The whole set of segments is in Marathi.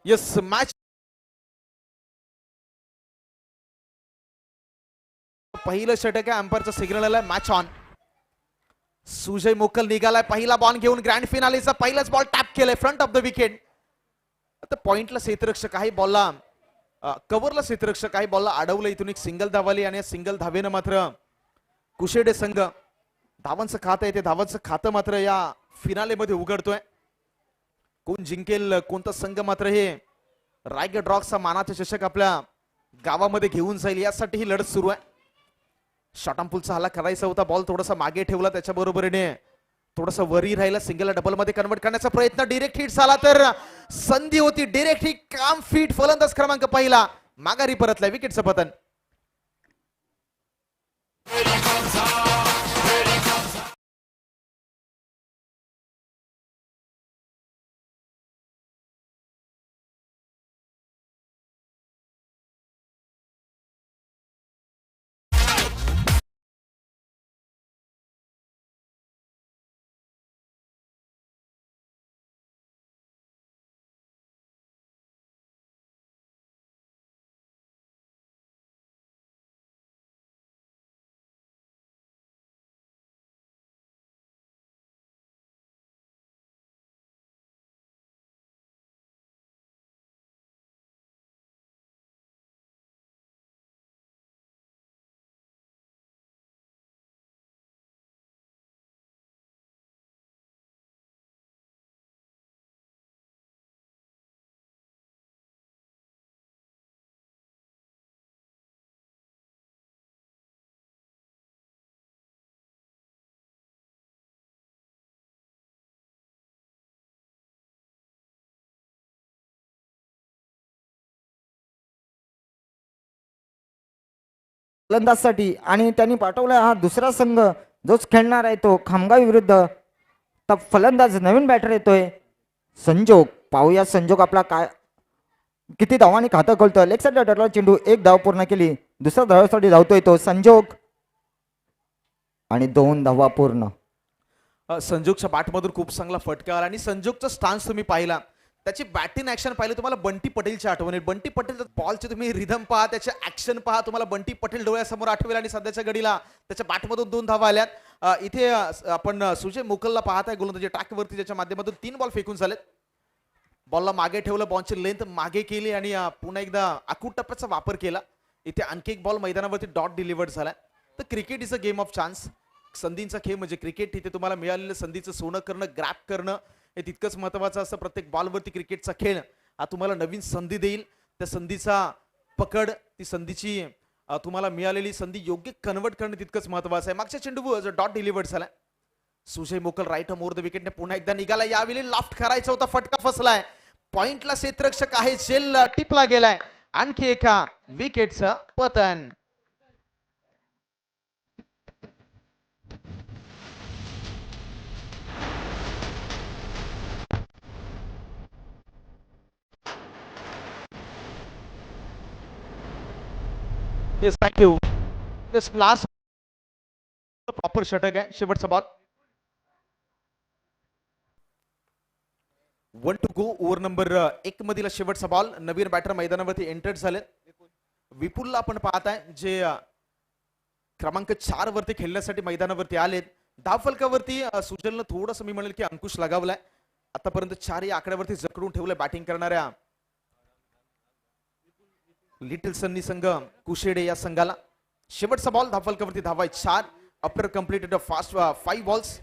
यस मॅच पहिलं षटक आहे. अंपायरचा सिग्नल आलाय मॅच ऑन. सुजय मोकल निघालाय पहिला बॉल घेऊन. ग्रँड फिनालेचा पहिलाच बॉल टॅप केलाय फ्रंट ऑफ द विकेट. आता पॉइंटला क्षेत्ररक्षक काही बॉलला कव्हरला क्षेत्ररक्षक काही बॉलला अडवलं. इथून एक सिंगल धावाली आणि सिंगल धावेनं मात्र कुशेडे संघ धावांचं खातं आहे ते धावांचं खातं मात्र या फिनालेमध्ये उघडतोय. कोण जिंकेल कोणता संघ मात्र हे रायगड रॉक्सचा मानाचा चषक आपल्या गावामध्ये घेऊन जाईल यासाठी ही लढत सुरू आहे. शॉटअँपुलचा हल्ला करायचा होता. बॉल थोडासा मागे ठेवला त्याच्या बरोबरीने थोडासा वरी राहिला. सिंगल डबल मध्ये कन्वर्ट करण्याचा प्रयत्न. डायरेक्ट हिट झाला तर संधी होती. डायरेक्ट हिट काम फीट फलंदाज क्रमांक पहिला माघारी परतलाय. विकेटचं पतन. फलंदाजसाठी आणि त्यांनी पाठवला हा दुसरा संघ जोच खेळणार आहे तो खामगाव विरुद्ध. तर फलंदाज नवीन बॅटर येतोय संजोग. पाहूया संजोग आपला काय किती धावांनी खातं खोलतोय. लेग साईडला डरला चेंडू. एक धाव पूर्ण केली. दुसऱ्या धावासाठी धावतोय तो संजोग आणि 2 धावा पूर्ण. संजोगच्या बॅटमधून खूप चांगला फटका आला आणि संजोगचा स्टान्स तुम्ही पाहिला. त्याची बॅटिंग ऍक्शन पाहिलं तुम्हाला बंटी पटेलची आठवण येईल. बंटी पटेल बॉलचे तुम्ही रिदम पहा त्याचे ऍक्शन पहा तुम्हाला बंटी पटेल डोळ्यासमोर आठवेल. आणि सध्याच्या घडीला त्याच्या बॅटमधून 2 धावा आल्यात. इथे आपण सुजय मोकलला पाहताय गोलंदाजी ट्रॅकवरती ज्याच्या माध्यमातून 3 बॉल फेकून झालेत. बॉलला मागे ठेवलं. बॉलची लेंथ मागे केली आणि पुन्हा एकदा आखूड टप्प्याचा वापर केला. इथे आणखी एक बॉल मैदानावरती डॉट डिलिव्हर्ड झाला. तर cricket is a game of chance. संधींचा खेळ म्हणजे क्रिकेट. इथे तुम्हाला मिळालेलं संधीचं सोनं करणं ग्रॅप करणं हे तितकंच महत्वाचं असतं. प्रत्येक बॉलवरती क्रिकेटचा खेळ हा तुम्हाला नवीन संधी देईल. त्या संधीचा पकड ती संधीची तुम्हाला मिळालेली संधी योग्य कन्वर्ट करणं तितकंच महत्वाचं आहे. मागच्या चेंडू डॉट डिलिव्हर्ड झाला. सुजय मोकल राईट मोर द विकेटने पुन्हा एकदा निघाला. यावेळी लाफ्ट करायचा होता. फटका फसलाय. पॉइंटला क्षेत्ररक्षक आहे. जेल टिपला गेलाय. आणखी एका विकेटचं पतन. Yes thank you. This last proper षटक आहे. शेवटचा ball. 1 to go. Over number 1 मधील शेवटचा बॉल. नवीन बॅटर मैदानावरती एंटर्ड झाले. विपुलला आपण पाहताय जे क्रमांक 4 वरती खेळण्यासाठी मैदानावरती आलेत. धावफलकावरती सुजलनं थोडंसं मी म्हणेल की अंकुश लगावलाय. आतापर्यंत 4 या आकड्यावरती जकडून ठेवलंय बॅटिंग करणाऱ्या लिटिल सन्नी संघ कुशेडे या संघाला. शेवटचा बॉल धावफलकावरती धावाय 4. After completed fast 5 balls.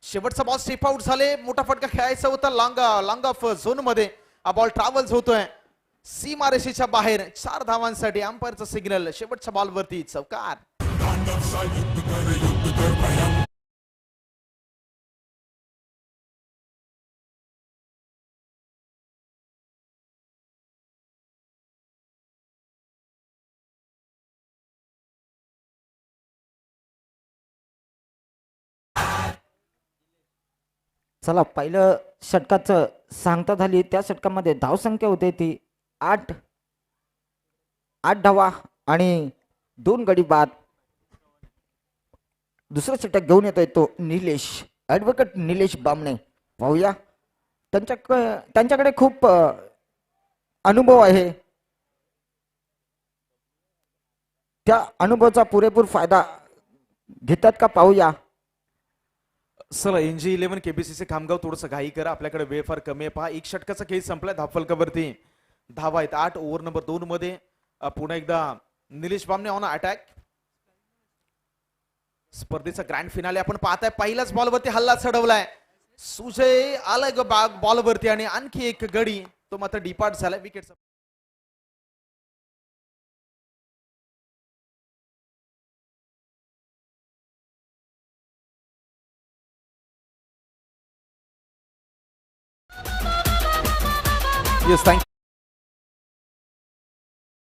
शेवटचा बॉल स्टेप आउट झाले. मोठा फटका खेळायचा होता लॉंग ऑफ झोन मध्ये. हा बॉल ट्रॅव्हल्स होतोय सीमारेषेच्या बाहेर. 4 धावांसाठी अंपायरचा सिग्नल. शेवटच्या बॉल वरती चौकार. चला पहिलं षटकाचं सांगता झाली. त्या षटकामध्ये धावसंख्या होते ती 8 धावा आणि 2 गडी बाद. दुसरं षटक घेऊन येतोय तो निलेश ऍडव्होकेट निलेश बामणे. पाहूया त्यांच्याकडे खूप अनुभव आहे. त्या अनुभवाचा पुरेपूर फायदा घेतात का पाहूया. चला NG11 KBCC खामगाव थोडंसं घाई करा, आपल्याकडे वेळ फार कमी आहे. पहा एक षटकाचा खेळ संपलाय, धावफलकावरती धावा आहेत 8. ओव्हर नंबर 2 मध्ये पुन्हा एकदा निलेश बामणे ऑन अटॅक. स्पर्धेचा ग्रँड फिनाले आपण पाहताय. पहिल्याच बॉलवरती हल्ला चढवलाय, सुजय आलाय ग बॉलवरती आणि आणखी एक गडी तो मात्र डिपार्ट झालाय विकेट. Yes thank you.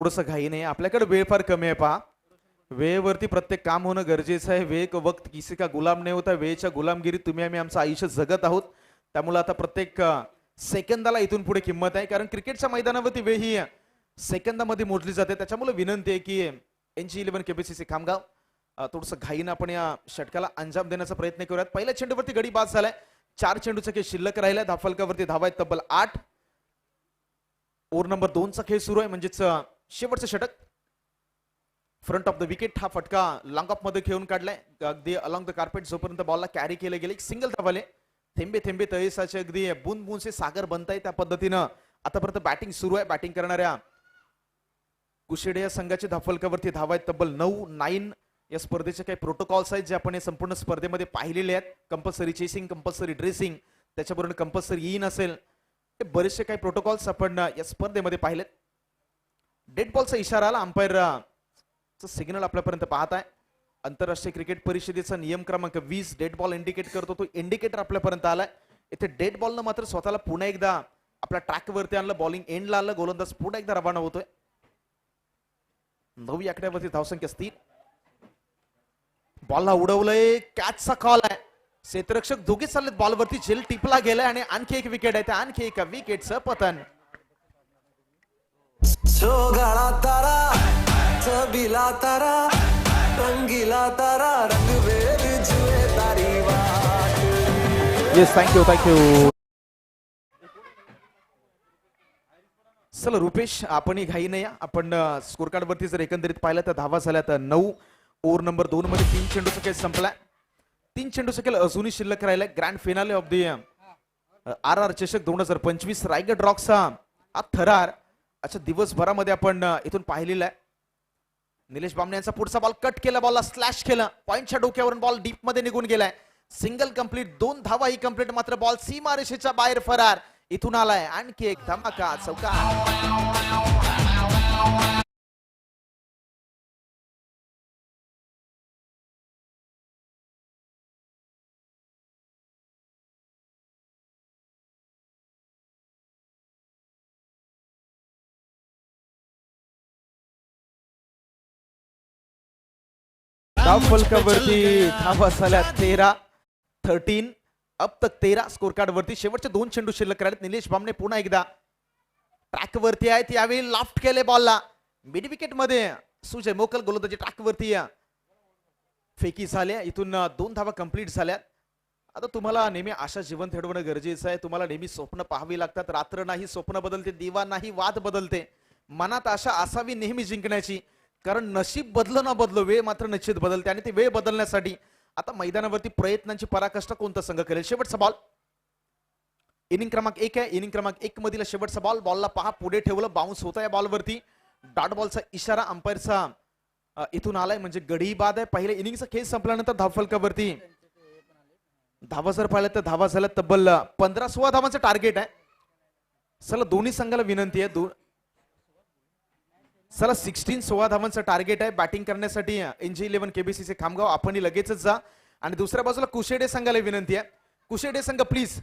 थोडंसं घाई नाही, आपल्याकडे वेळ फार कमी आहे. पहा वेळेवरती प्रत्येक काम होणं गरजेचं आहे. वेळ का वक्त किसी का गुलाम नाही होता. वेळेच्या गुलामगिरीत तुम्ही आम्ही आमचं आयुष्य जगत आहोत. त्यामुळे आता प्रत्येक सेकंदाला इथून पुढे किंमत आहे, कारण क्रिकेटच्या मैदानावरती वेळ ही सेकंदामध्ये मोजली जाते. त्याच्यामुळे विनंती आहे की NG11 KBCC खामगाव थोडंसं घाईनं आपण या षटकाला अंजाम देण्याचा प्रयत्न करूयात. पहिल्या चेंडूवरती गडी बाद झालाय, 4 चेंडूचा खेळ शिल्लक राहिलाय. धावफलकावरती धावा आहेत तब्बल 8. ओव्हर नंबर 2 चा खेळ सुरू आहे, म्हणजेच शेवटचं षटक. फ्रंट ऑफ द विकेट हा फटका लॉंग ऑफ मध्ये खेळून काढलाय अगदी अलॉंग द कार्पेट. जोपर्यंत बॉलला कॅरी केलं गेले, एक सिंगल धावाले. थेंबे थेंबे तळेसाचे अगदी बूंद बूंद से सागर बनताय, त्या पद्धतीनं आतापर्यंत बॅटिंग सुरू आहे. बॅटिंग करणाऱ्या कुशेडे या संघाच्या धावफलकावरती धावा आहेत तब्बल 9. या स्पर्धेचे काही प्रोटोकॉल्स आहेत जे आपण या संपूर्ण स्पर्धेमध्ये पाहिलेले आहेत. कंपल्सरी चेसिंग, कंपल्सरी ड्रेसिंग, त्याच्याबरोबर कंपल्सरी इन असेल, हे बरेचसे काही प्रोटोकॉल्स आपण या स्पर्धेमध्ये पाहिलेत. डेड बॉलचा इशारा आला, अंपायर सिग्नल आपल्यापर्यंत पाहत आहे. आंतरराष्ट्रीय क्रिकेट परिषदेचा नियम क्रमांक 20 डेड बॉल इंडिकेट करतो, तो इंडिकेटर आपल्यापर्यंत आलाय. इथे डेड बॉलनं मात्र स्वतःला पुन्हा एकदा आपल्या ट्रॅकवरती आणलं, बॉलिंग एंडला आणलं. गोलंदाज पुन्हा एकदा रवाना होतोय. 9 आकड्यावरती धावसंख्या 3. बॉलला उडवलंय, कॅचचा कॉल आहे. क्षेत्ररक्षक दोघे चाललेत बॉलवरती, झेल टिपला गेलाय आणि आणखी एक विकेट आहे. त्या आणखी एका विकेटचं पतन. सोगाळा तारा चबिला तारा रंगीला तारा रंगवेर जुए तारी वाट. Yes thank you. चला रुपेश, आपणही घाई नाही. आपण स्कोर कार्ड वरती जर एकंदरीत पाहिलं तर धावा झाल्या तर 9. ओव्हर नंबर 2 मध्ये 3 चेंडूचा खेळ संपलाय. 3 चेंडूचा खेळ अजूनही शिल्लक राहिलाय. Grand finale of the RR चषक 2025 रायगड रॉक्सचा हा थरार अच्छा दिवसभरामध्ये आपण इथून पाहिलेला आहे. निलेश बामणे यांचा पुढचा बॉल कट केला, बॉलला स्लॅश केलं, पॉइंटच्या डोक्यावरून बॉल डीप मध्ये निघून गेलाय. सिंगल कंप्लीट, 2 धावा ही कंप्लीट, मात्र बॉल सीमारेषेच्या बाहेर फरार. इथून आलाय आणखी एक धमाका चौकार. धावफलकावरती धावा झाल्या 13. अब तक 13 स्कोर कार्ड वरती. शेवटचे 2 चेंडू शिल्लक राहिलेत. निलेश बामणे पुन्हा एकदा ट्रॅक वरती आहेत. यावेळी लॉफ्ट केले बॉलला मिड विकेट मध्ये. सुजय मोकल गोलंदाजी ट्रॅक वरती फेकी झाल्या. इथून 2 धावा कंप्लीट झाल्या. आता तुम्हाला नेहमी आशा जीवन ठेवणं गरजेचं आहे. तुम्हाला नेहमी स्वप्न पाहावी लागतात. रात्र नाही स्वप्न बदलते, दिवा नाही वाद बदलते. मनात आशा असावी नेहमी जिंकण्याची, कारण नशीब बदलं ना बदलो, वेळ मात्र निश्चित बदलते. आणि ते वेळ बदलण्यासाठी आता मैदानावरती प्रयत्नांची पराकाष्ठा कोणता संघ करेल. शेवटचा बॉल इनिंग क्रमांक 1 आहे. इनिंग क्रमांक 1 मधील शेवटचा बॉल. बॉलला पहा पुढे ठेवलं, बाउन्स होता या बॉलवरती. डॉट बॉलचा इशारा अंपायरचा इथून आलाय, म्हणजे गडी बाद आहे. पहिल्या इनिंगचा खेळ संपल्यानंतर धावफलकावरती धावा जर पाहिलं तर धावा झाल्या तब्बल 15-16 धावांचं टार्गेट आहे. चला दोन्ही संघाला विनंती आहे, चला 16-16 धावांचं टार्गेट आहे बॅटिंग करण्यासाठी. NG11 KBCC खामगाव आपणही लगेचच जा. आणि दुसऱ्या बाजूला कुशेडे संघाला विनंती आहे, कुशेडे संघ प्लीज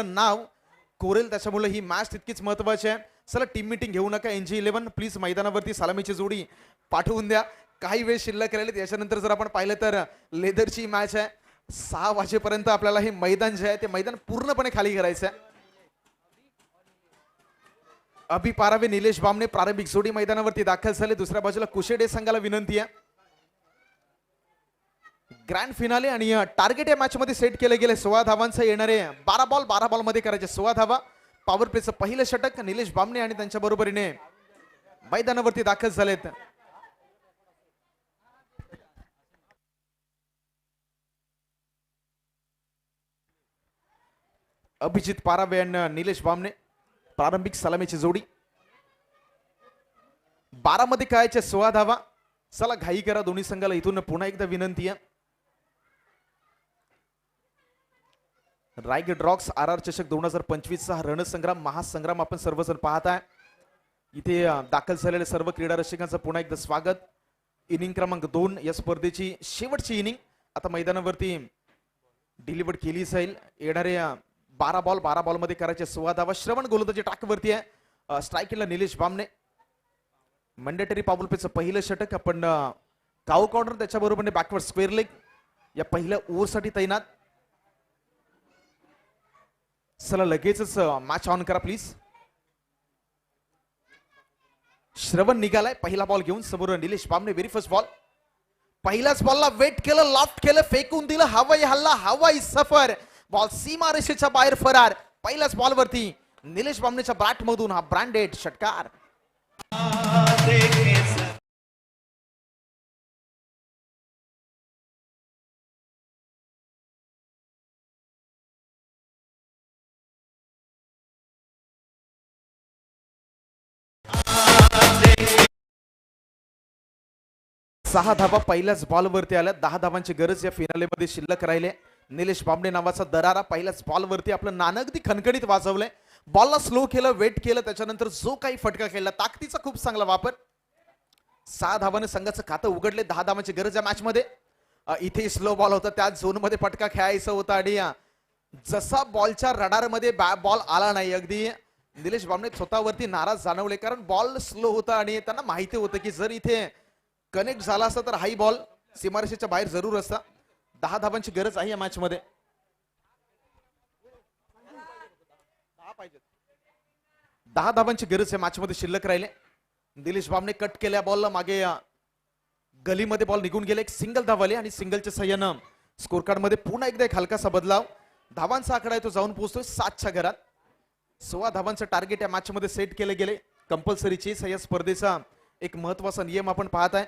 नाव कोरेल, त्याच्यामुळे ही मॅच तितकीच महत्वाची आहे. चला टीम मीटिंग घेऊ नका. NG11 प्लीज मैदानावरती सलामीची जोडी पाठवून द्या. काही वेळ शिल्लक राहिली. याच्यानंतर जर आपण पाहिलं तर लेदरची मॅच आहे. 6 वाजेपर्यंत आपल्याला हे मैदान जे आहे ते मैदान पूर्णपणे खाली करायचं आहे. अभि पारावे, निलेश बामणे प्रारंभिक जोडी मैदानावरती दाखल झाले. दुसऱ्या बाजूला कुशेडे संघाला विनंती आहे. ग्रँड फिनाले आणि टार्गेट या मॅच मध्ये सेट केले गेले 16 धावांचं येणारे 12 बॉल मध्ये करायचे 16 धावा. पॉवर प्लेचं पहिलं षटक निलेश बामणे आणि त्यांच्या बरोबरीने मैदानावरती दाखल झालेत. अभिजित पारावे आणि निलेश बामणे प्रारंभिक सलामीची जोडी. 12 मध्ये करायचे 16 धावा. चला घाई करा दोन्ही संघाला. इथून पुन्हा एकदा विनंती आहे. रायगड रॉक्स RR चषक 2025 चा रणसंग्राम महासंग्राम आपण सर्वजण पाहताय. इथे दाखल झालेल्या सर्व क्रीडा रसिकांचं पुन्हा एकदा स्वागत. इनिंग क्रमांक 2 या स्पर्धेची शेवटची इनिंग आता मैदानावरती डिलिव्हर केली जाईल. येणारे 12 बॉल मध्ये करायचे 16 धावा. श्रवण गोलंदाजी टाकवरती आहे. स्ट्राईकला निलेश बामणे. मंडेटरी पॉवर प्लेचं पहिलं षटक आपण काऊ कॉर्नर त्याच्या बरोबरने बॅकवर्ड स्क्वेअर लेग या पहिल्या ओव्हरसाठी तैनात. चला लगेचच मॅच ऑन करा प्लीज. श्रवण निघालाय पहिला बॉल घेऊन. समोर Nilesh Bamne. Very first ball. पहिल्याच बॉलला वेट केलं, लॉफ्ट केलं, फेकून दिलं. हवाई हल्ला, हवाई सफर. बॉल सीमा रेषेच्या बाहेर फरार. पहिल्याच बॉलवरती निलेश बामणेच्या बॅट मधून हा ब्रँडेड षटकार. सहा धावा पहिल्याच बॉलवरती आल्या. 10 धावांची गरज या फिनालेमध्ये शिल्लक राहिले. निलेश बामणे नावाचा दरारा पहिल्याच बॉलवरती आपलं नानगदी खणखणीत वाजवलंय. बॉलला स्लो केलं, वेट केलं, त्याच्यानंतर जो काही फटका खेळला ताकदीचा खूप चांगला वापर. 6 धावाने संघाचं खातं उघडले. 10 धावांची गरज या मॅच मध्ये. इथे स्लो बॉल होता, त्या झोन मध्ये फटका खेळायचा होता आणि जसा बॉलच्या रडार मध्ये बॉल आला नाही. अगदी निलेश बामणे स्वतःवरती नाराज जाणवले, कारण बॉल स्लो होता आणि त्यांना माहिती होतं की जर इथे कनेक्ट झाला असता तर हाई बॉल सीमारेषेच्या बाहेर जरूर असता. 10 धावांची गरज आहे या मॅच मध्ये. 10 धावांची गरज या मॅच मध्ये शिल्लक राहिले. निलेश बामणे कट केल्या बॉलला मागे गलीमध्ये बॉल निघून गेले. एक सिंगल धावाले आणि सिंगलच्या सहाय्यानं स्कोर कार्ड मध्ये पुन्हा एकदा एक हलकासा बदलाव. धावांचा आकडा आहे तो जाऊन पोहोचतोय 7च्या घरात. 16 धावांचं टार्गेट या मॅच मध्ये सेट केले गेले. कंपल्सरी चेस या स्पर्धेचा एक महत्वाचा नियम आपण पाहत आहे.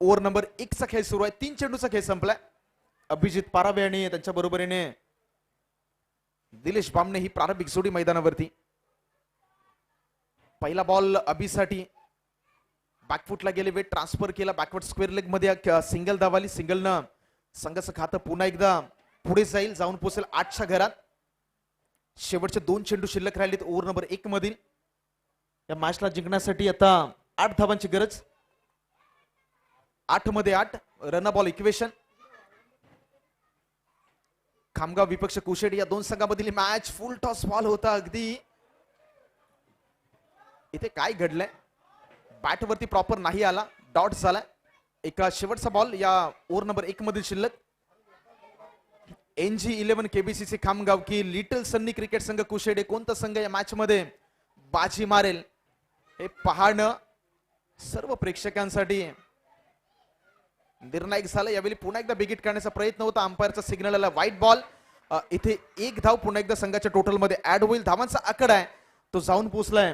ओव्हर नंबर 1 चा खेळ सुरू आहे. 3 चेंडूचा खेळ संपलाय. अभिजित पारावे आणि त्यांच्या बरोबरीने निलेश बामणे ही प्रारंभिक जोडी मैदानावरती. पहिला बॉल अभिसाठी. बॅकफुटला गेले, वेट ट्रान्सफर केला. बॅकवर्ड स्क्वेअर लेग मध्ये सिंगल धावाली. सिंगलनं संघाचं खातं पुन्हा एकदा पुढे जाईल. जाऊन पोहोचेल 8च्या घरात. शेवटचे 2 चेंडू शिल्लक राहिलेत ओव्हर नंबर 1 मधील. या मॅचला जिंकण्यासाठी आता 8 धावांची गरज. 8 मध्ये 8 रन बॉल इक्वेशन. खामगाव विपक्ष कुशेडी या दोन संघामधील मॅच फुल टॉस बॉल होता. अगदी इथे काय घडलंय, बॅटवरती प्रॉपर नाही आला, डॉट झाला. एका शेवटचा बॉल या ओव्हर नंबर 1 मधील शिल्लक. NG11 KBCC खामगाव की लिटल सन्नी क्रिकेट संघ कुशेडे, कोणता संघ या मॅच मध्ये बाजी मारेल हे पाहणं सर्व प्रेक्षकांसाठी निर्णायक झालं. यावेळी पुन्हा एकदा बिगिट करण्याचा प्रयत्न होता. अंपायरचा सिग्नल आला, व्हाईट बॉल. इथे 1 धाव पुन्हा एकदा संघाच्या टोटल मध्ये ऍड होईल. धावांचा आकडा आहे तो जाऊन पोहोचलाय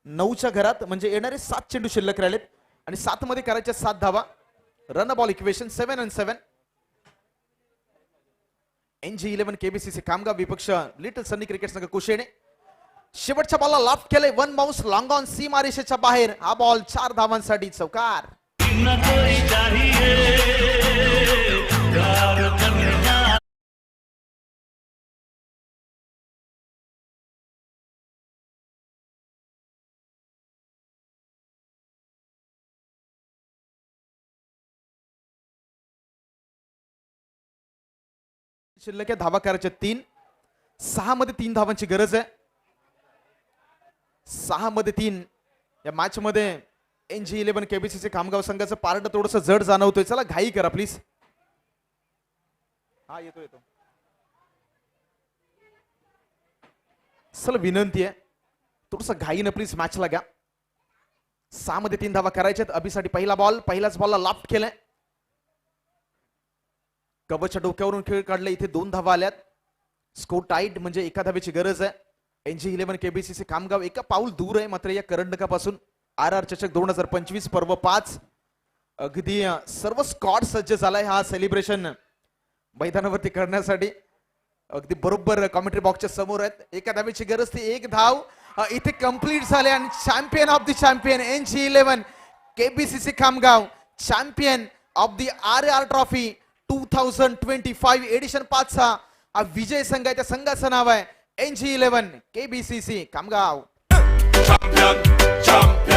9च्या घरात. म्हणजे येणारे 7 चेंडू शिल्लक राहिलेत आणि 7 मध्ये करायच्या 7 धावा. Run ball equation 7 and 7. NG11 KBCC Khamgaon विपक्ष लिटल सन्नी क्रिकेट संघ कुशेडे. शेवटच्या बॉलला लॉफ्ट केले, 1 बाउन्स लॉंग ऑन सीमारेषेच्या बाहेर. हा बॉल 4 धावांसाठी चौकार. शिल्लक धावा करायचे 3. 6 मध्ये 3 धावांची गरज आहे. 6 मध्ये 3. या मॅच मध्ये NG11 KBCC खामगाव संघाचं पारड थोडंसं जड जाणवतोय. चला घाई करा प्लीज. हा येतो. चला विनंती आहे, थोडस घाईनं प्लीज मॅचला घ्या. 6 मध्ये 3 धावा करायच्यात. अभिसाठी पहिला बॉल, पहिल्याच बॉलला लाफ्ट केलाय. कवचच्या डोक्यावरून खेळ काढले. इथे 2 धावा आल्यात. स्कोर टाईट म्हणजे एका धावेची गरज आहे. NG11 KBCC खामगाव एका पाऊल दूर आहे मात्र या करंडकापासून. RR चषक 2025 पर्व 5 अगदी सर्व स्क्वॉड सज्ज झालाय हा सेलिब्रेशन मैदानावरती करण्यासाठी. अगदी बरोबर कॉमेंट्री बॉक्सच्या समोर आहेत. एका धावेची गरज, ती 1 धाव इथे कंप्लीट झाले आणि champion of the champion NG11 KBCC Khamgaon, champion of the RR trophy 2025 edition 5 चा हा विजय संघ आहे. त्या संघाचं नाव आहे NG11 KBCC Khamgaon. champion, champion.